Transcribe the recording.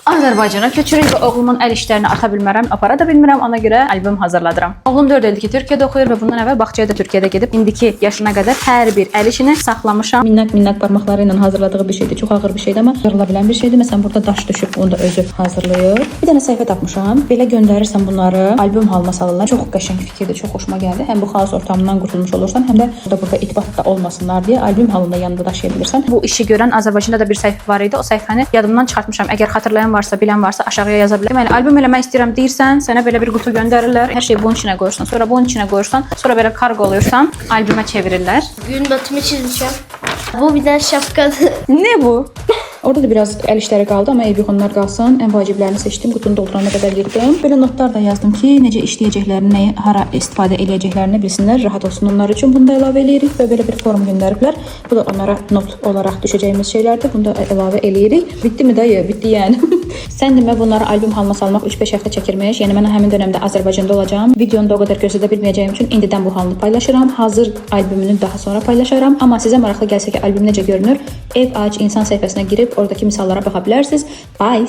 Azərbaycana köçürük və oğlumun əl işlərini ata bilmərəm, apara da bilmirəm. Ona görə albüm hazırladıram. Oğlum 4 ildir ki, Türkiyədə oxuyur və bundan əvvəl bağçaya da Türkiyədə gedib indiki yaşına qədər hər bir əl işini saxlamışam. Minnət barmaqları ilə hazırladığı bir şeydir. Çox ağır bir şeydir, amma qırıla bilən bir şeydir. Məsələn, burada daş düşüb, onu da özü hazırlayır. Bir dənə səhifə tapmışam. Belə göndərirsən bunları, albüm halına salırlar. Çox qəşəng fikirdir, çox xoşuma gəldi. Həm bu xaos ortamından qurtulmuş olursan, həm də burada itibaq da olmasınlar deyə albüm halında yanında daşıya bilirsən. Bu işi görən Azərbaycanda da bir səhifə var idi. O səhifəni yadımdan çıxartmışam. Əgər xatırlayan varsa, bilən varsa aşağıya yaza bilər. Deməli, albüm eləmək istəyirəm deyirsən, sənə belə bir qutu göndərirlər. Hər şeyi bunun içinə qoyursan, sonra bunun içinə qoyursan, sonra belə karqoluyursan, albümə çevirirlər. Gün batımı çizmişəm. Bu bir dənə şapkadır. Ne bu? Orada da biraz əl işləri qaldı, amma eybi onlar qalsın. Ən vaciblərini seçdim, qutunu doldurana qədər yığdım. Belə notlar da yazdım ki, necə işləyəcəklərini, nəyi hara istifadə edəcəklərini bilsinlər, rahat olsun onlar üçün. Bunu da əlavə eləyirik və belə bir form göndəriblər. Bu da onlara not olaraq düşəcəyimiz şeylərdir. Bunu da əlavə eləyirik. Bitdimi dayı? Bitdi yəni. Sən demə bunları albüm halına salmaq 3-5 həftə çəkirmiş. Yəni mən həmin dövrdə Azərbaycanda olacağam. Videonu da o qədər göstərə bilməyəcəyim üçün indidən bu halını paylaşıram. Hazır albümünü daha sonra paylaşaram. Amma sizə maraqlı gəlsə ki, albüm necə görünür, Ev Ağac İnsan səhifəsinə girib oradakı misallara baxa bilərsiniz. Bye.